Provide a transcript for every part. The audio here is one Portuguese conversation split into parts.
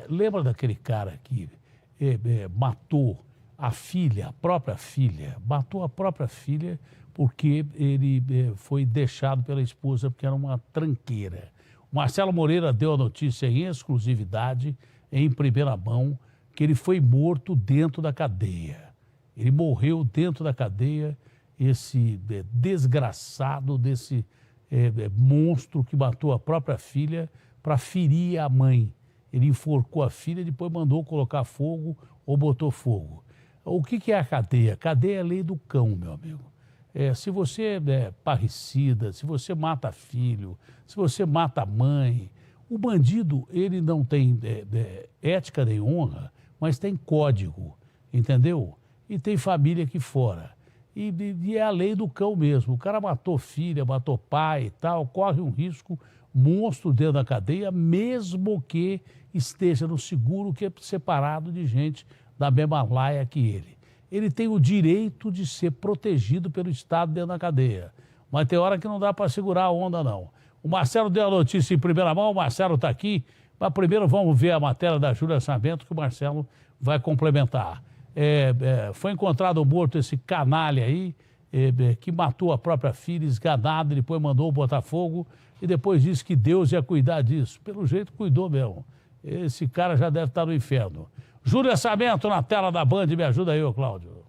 Lembra daquele cara que matou a filha, a própria filha, matou a própria filha porque ele foi deixado pela esposa porque era uma tranqueira. O Marcelo Moreira deu a notícia em exclusividade, em primeira mão, que ele foi morto dentro da cadeia. Ele morreu dentro da cadeia, esse desgraçado desse monstro que matou a própria filha para ferir a mãe. Ele enforcou a filha e depois mandou colocar fogo ou botou fogo. O que é a cadeia? A cadeia é a lei do cão, meu amigo. Se você é parricida, se você mata filho, se você mata mãe, o bandido, ele não tem ética nem honra, mas tem código, entendeu? E tem família aqui fora. E é a lei do cão mesmo. O cara matou filha, matou pai e tal, corre um risco monstro dentro da cadeia, mesmo que esteja no seguro, que é separado de gente da mesma laia que ele. Ele tem o direito de ser protegido pelo Estado dentro da cadeia. Mas tem hora que não dá para segurar a onda, não. O Marcelo deu a notícia em primeira mão, o Marcelo está aqui, mas primeiro vamos ver a matéria da Júlia Sarmento, que o Marcelo vai complementar. Foi encontrado morto esse canalha aí, que matou a própria filha, esganado, e depois mandou botar fogo, e depois disse que Deus ia cuidar disso. Pelo jeito, cuidou mesmo. Esse cara já deve estar no inferno. Júlia Sarmento na tela da Band, me ajuda aí, ô Cláudio.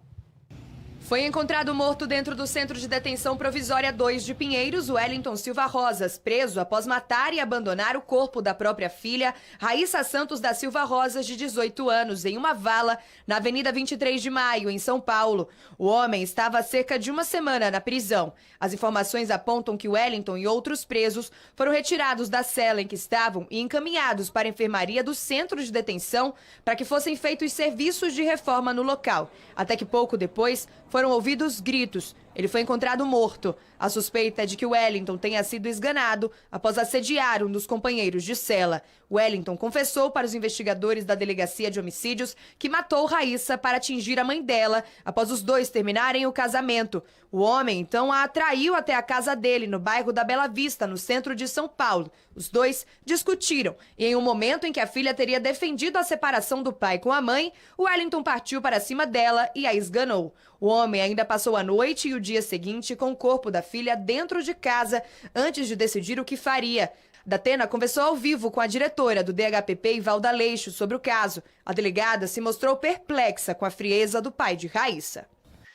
Foi encontrado morto dentro do Centro de Detenção Provisória 2 de Pinheiros, Wellington Silva Rosas, preso após matar e abandonar o corpo da própria filha, Raíssa Santos da Silva Rosas, de 18 anos, em uma vala na Avenida 23 de Maio, em São Paulo. O homem estava há cerca de uma semana na prisão. As informações apontam que Wellington e outros presos foram retirados da cela em que estavam e encaminhados para a enfermaria do Centro de Detenção para que fossem feitos serviços de reforma no local. Até que pouco depois, foram ouvidos gritos. Ele foi encontrado morto. A suspeita é de que Wellington tenha sido esganado após assediar um dos companheiros de cela. Wellington confessou para os investigadores da Delegacia de Homicídios que matou Raíssa para atingir a mãe dela após os dois terminarem o casamento. O homem, então, a atraiu até a casa dele, no bairro da Bela Vista, no centro de São Paulo. Os dois discutiram e, em um momento em que a filha teria defendido a separação do pai com a mãe, Wellington partiu para cima dela e a esganou. O homem ainda passou a noite e o dia seguinte com o corpo da filha dentro de casa antes de decidir o que faria. Datena conversou ao vivo com a diretora do DHPP, Ivalda Leixo, sobre o caso. A delegada se mostrou perplexa com a frieza do pai de Raíssa.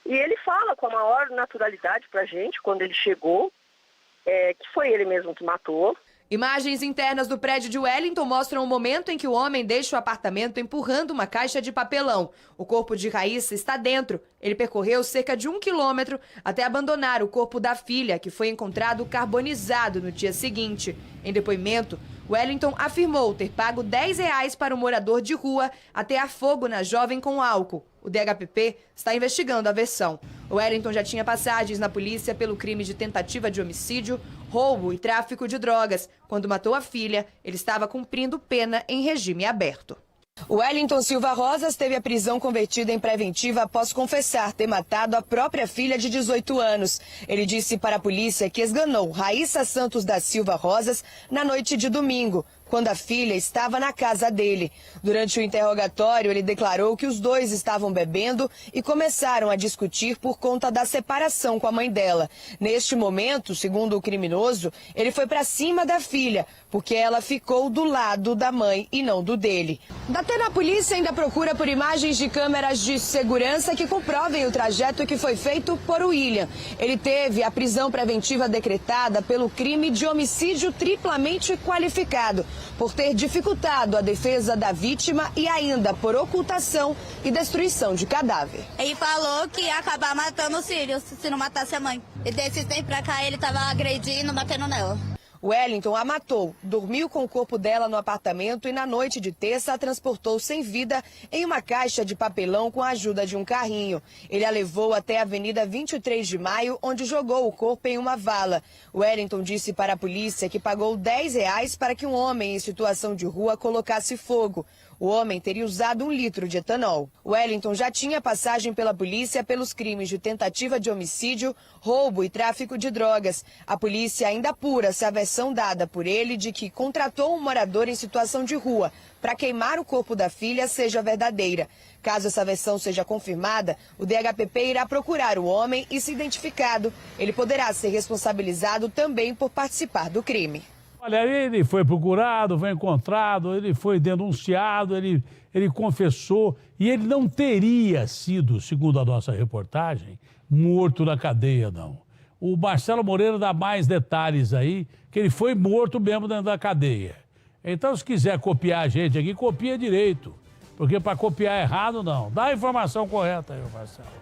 E ele fala com a maior naturalidade pra gente, quando ele chegou, que foi ele mesmo que matou. Imagens internas do prédio de Wellington mostram o momento em que o homem deixa o apartamento empurrando uma caixa de papelão. O corpo de Raíssa está dentro. Ele percorreu cerca de 1 quilômetro até abandonar o corpo da filha, que foi encontrado carbonizado no dia seguinte. Em depoimento, Wellington afirmou ter pago R$10 para um morador de rua atear fogo na jovem com álcool. O DHPP está investigando a versão. Wellington já tinha passagens na polícia pelo crime de tentativa de homicídio, roubo e tráfico de drogas. Quando matou a filha, ele estava cumprindo pena em regime aberto. Wellington Silva Rosas teve a prisão convertida em preventiva após confessar ter matado a própria filha de 18 anos. Ele disse para a polícia que esganou Raíssa Santos da Silva Rosas na noite de domingo, quando a filha estava na casa dele. Durante o interrogatório, ele declarou que os dois estavam bebendo e começaram a discutir por conta da separação com a mãe dela. Neste momento, segundo o criminoso, ele foi para cima da filha, porque ela ficou do lado da mãe e não do dele. Datena, a polícia ainda procura por imagens de câmeras de segurança que comprovem o trajeto que foi feito por William. Ele teve a prisão preventiva decretada pelo crime de homicídio triplamente qualificado, por ter dificultado a defesa da vítima e ainda por ocultação e destruição de cadáver. Ele falou que ia acabar matando os filhos se não matasse a mãe. E desse tempo pra cá ele tava agredindo, batendo nela. Wellington a matou, dormiu com o corpo dela no apartamento e na noite de terça a transportou sem vida em uma caixa de papelão com a ajuda de um carrinho. Ele a levou até a Avenida 23 de Maio, onde jogou o corpo em uma vala. Wellington disse para a polícia que pagou R$10 para que um homem em situação de rua colocasse fogo. O homem teria usado 1 litro de etanol. Wellington já tinha passagem pela polícia pelos crimes de tentativa de homicídio, roubo e tráfico de drogas. A polícia ainda apura se a versão versão dada por ele de que contratou um morador em situação de rua para queimar o corpo da filha seja verdadeira. Caso essa versão seja confirmada, o DHPP irá procurar o homem e, se identificado, ele poderá ser responsabilizado também por participar do crime. Olha, ele foi procurado, foi encontrado, ele foi denunciado, ele confessou e ele não teria sido, segundo a nossa reportagem, morto na cadeia, não. O Marcelo Moreira dá mais detalhes aí, que ele foi morto mesmo dentro da cadeia. Então, se quiser copiar a gente aqui, copia direito. Porque para copiar errado, não. Dá a informação correta aí, Marcelo.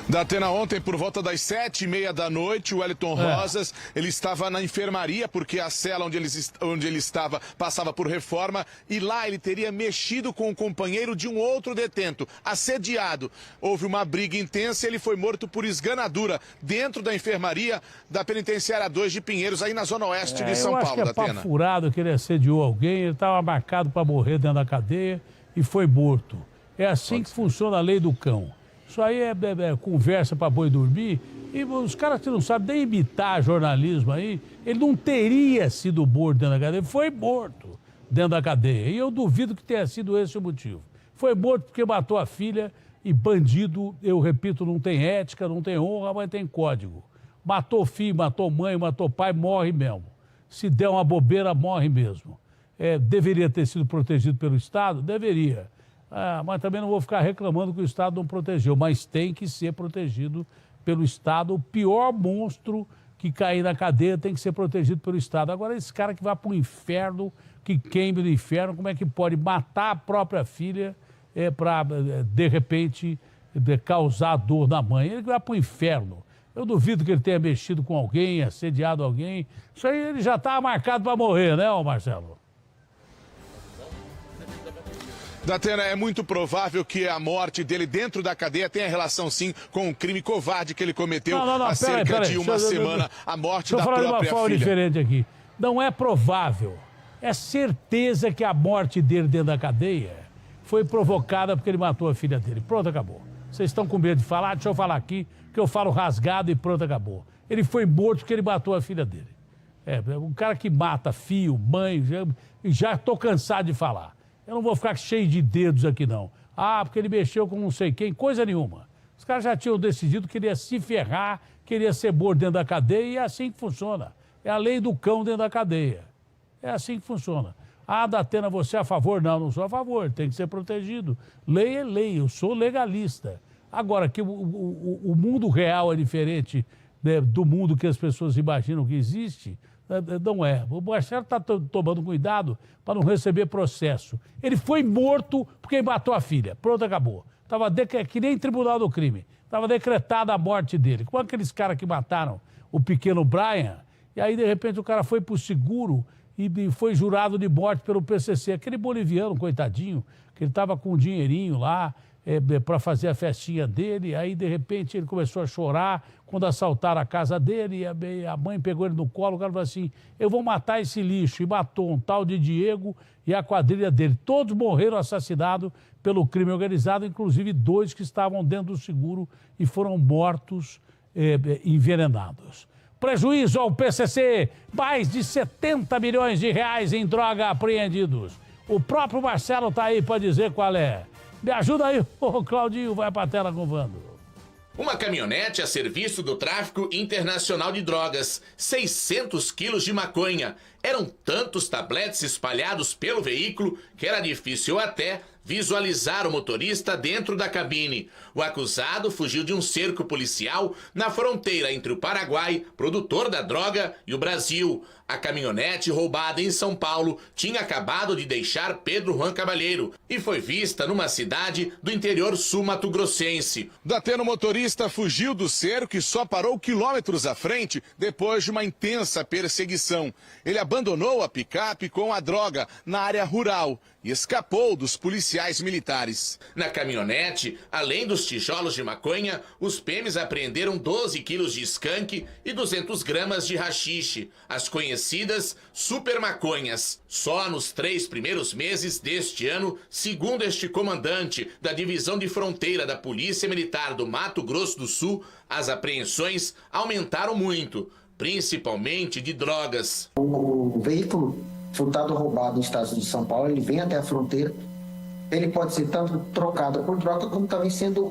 Datena, ontem, por volta das 7h30 da noite, o Wellington Rosas, ele estava na enfermaria, porque a cela onde ele estava passava por reforma, e lá ele teria mexido com o companheiro de um outro detento, assediado. Houve uma briga intensa e ele foi morto por esganadura dentro da enfermaria da Penitenciária 2 de Pinheiros, aí na zona oeste de São Paulo, Datena. Eu acho que é papo furado que ele assediou alguém, ele estava marcado para morrer dentro da cadeia e foi morto. É assim que funciona a lei do cão. Isso aí é conversa para boi dormir. E os caras que não sabem nem imitar jornalismo aí, ele não teria sido morto dentro da cadeia, ele foi morto dentro da cadeia. E eu duvido que tenha sido esse o motivo. Foi morto porque matou a filha e bandido, eu repito, não tem ética, não tem honra, mas tem código. Matou filho, matou mãe, matou pai, morre mesmo. Se der uma bobeira, morre mesmo. Deveria ter sido protegido pelo Estado? Deveria. Mas também não vou ficar reclamando que o Estado não protegeu, mas tem que ser protegido pelo Estado. O pior monstro que cair na cadeia tem que ser protegido pelo Estado. Agora, esse cara que vai para o inferno, que queime no inferno, como é que pode matar a própria filha para, de repente, causar dor na mãe? Ele vai para o inferno. Eu duvido que ele tenha mexido com alguém, assediado alguém. Isso aí ele já estava marcado para morrer, né, Marcelo? Datena, é muito provável que a morte dele dentro da cadeia tenha relação, sim, com o crime covarde que ele cometeu há cerca de uma semana, a morte da própria filha. Deixa eu falar de uma forma diferente aqui. Não é provável, é certeza que a morte dele dentro da cadeia foi provocada porque ele matou a filha dele. Pronto, acabou. Vocês estão com medo de falar? Deixa eu falar aqui, que eu falo rasgado e pronto, acabou. Ele foi morto porque ele matou a filha dele. Um cara que mata filho, mãe, já estou cansado de falar. Eu não vou ficar cheio de dedos aqui, não. Porque ele mexeu com não sei quem, coisa nenhuma. Os caras já tinham decidido que queria se ferrar, queria ser morto dentro da cadeia e é assim que funciona. É a lei do cão dentro da cadeia. É assim que funciona. Datena, você é a favor? Não, não sou a favor, tem que ser protegido. Lei é lei, eu sou legalista. Agora, que o mundo real é diferente do mundo que as pessoas imaginam que existe, não é. O Marcelo está tomando cuidado para não receber processo. Ele foi morto porque matou a filha. Pronto, acabou. Estava que nem tribunal do crime. Estava decretada a morte dele. Como aqueles caras que mataram o pequeno Brian, e aí, de repente, o cara foi para o seguro e foi jurado de morte pelo PCC. Aquele boliviano, coitadinho, que ele estava com um dinheirinho lá para fazer a festinha dele, aí, de repente, ele começou a chorar quando assaltaram a casa dele, e a mãe pegou ele no colo, o cara falou assim, eu vou matar esse lixo, e matou um tal de Diego e a quadrilha dele. Todos morreram assassinados pelo crime organizado, inclusive 2 que estavam dentro do seguro e foram mortos envenenados. Prejuízo ao PCC, mais de 70 milhões de reais em droga apreendidos. O próprio Marcelo está aí para dizer qual é. Me ajuda aí, ô Claudinho, vai para a tela com o Vando. Uma caminhonete a serviço do tráfico internacional de drogas, 600 quilos de maconha. Eram tantos tabletes espalhados pelo veículo que era difícil até visualizar o motorista dentro da cabine. O acusado fugiu de um cerco policial na fronteira entre o Paraguai, produtor da droga, e o Brasil. A caminhonete roubada em São Paulo tinha acabado de deixar Pedro Juan Cavalheiro e foi vista numa cidade do interior sul-mato-grossense. Datena, o motorista fugiu do cerco e só parou quilômetros à frente depois de uma intensa perseguição. Ele abandonou a picape com a droga na área rural e escapou dos policiais policiais militares. Na caminhonete, além dos tijolos de maconha, os PMs apreenderam 12 quilos de skunk e 200 gramas de haxixe, as conhecidas super maconhas. Só nos 3 primeiros meses deste ano, segundo este comandante da Divisão de Fronteira da Polícia Militar do Mato Grosso do Sul, as apreensões aumentaram muito, principalmente de drogas. O veículo furtado roubado no estado de São Paulo, ele vem até a fronteira, ele pode ser tanto trocado por droga, como também sendo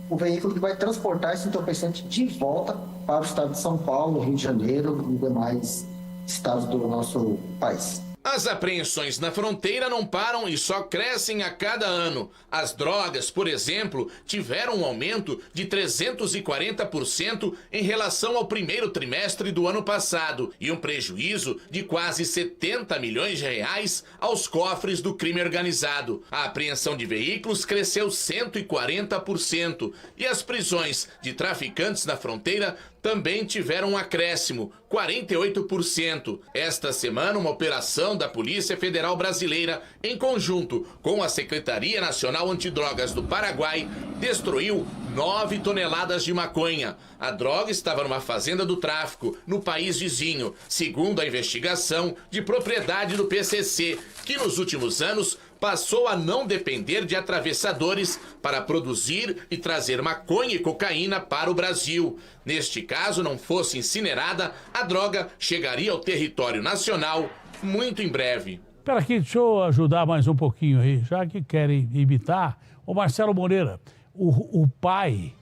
o veículo que vai transportar esse entorpecente de volta para o estado de São Paulo, Rio de Janeiro e demais estados do nosso país. As apreensões na fronteira não param e só crescem a cada ano. As drogas, por exemplo, tiveram um aumento de 340% em relação ao primeiro trimestre do ano passado e um prejuízo de quase 70 milhões de reais aos cofres do crime organizado. A apreensão de veículos cresceu 140% e as prisões de traficantes na fronteira também tiveram um acréscimo, 48%. Esta semana, uma operação da Polícia Federal Brasileira, em conjunto com a Secretaria Nacional Antidrogas do Paraguai, destruiu 9 toneladas de maconha. A droga estava numa fazenda do tráfico, no país vizinho, segundo a investigação de propriedade do PCC, que nos últimos anos passou a não depender de atravessadores para produzir e trazer maconha e cocaína para o Brasil. Neste caso, não fosse incinerada, a droga chegaria ao território nacional muito em breve. Espera aqui, deixa eu ajudar mais um pouquinho aí, já que querem imitar. Ô Marcelo Moreira, o pai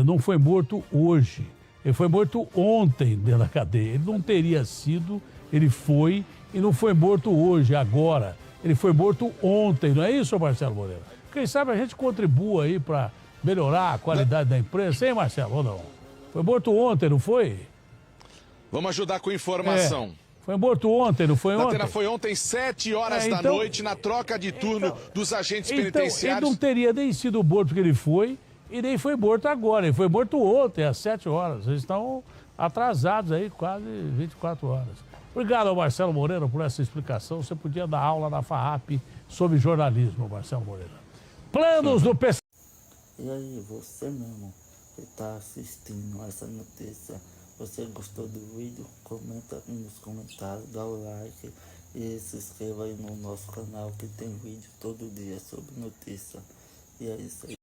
não foi morto hoje, ele foi morto ontem dentro da cadeia. Ele não teria sido, ele foi e não foi morto hoje, agora. Ele foi morto ontem, não é isso, Marcelo Moreira? Quem sabe a gente contribua aí para melhorar a qualidade da imprensa, hein, Marcelo, ou não? Foi morto ontem, não foi? Vamos ajudar com informação. Foi morto ontem, não foi ontem? Datena, foi ontem, 7 horas da noite, na troca de turno dos agentes penitenciários. Ele não teria nem sido morto que ele foi, e nem foi morto agora. Ele foi morto ontem, às 7 horas. Eles estão atrasados aí, quase 24 horas. Obrigado ao Marcelo Moreira por essa explicação. Você podia dar aula na FAAP sobre jornalismo, Marcelo Moreira. Planos do PC. E aí, você mesmo que está assistindo essa notícia, você gostou do vídeo? Comenta aqui nos comentários, dá o like e se inscreva aí no nosso canal que tem vídeo todo dia sobre notícia. E é isso aí.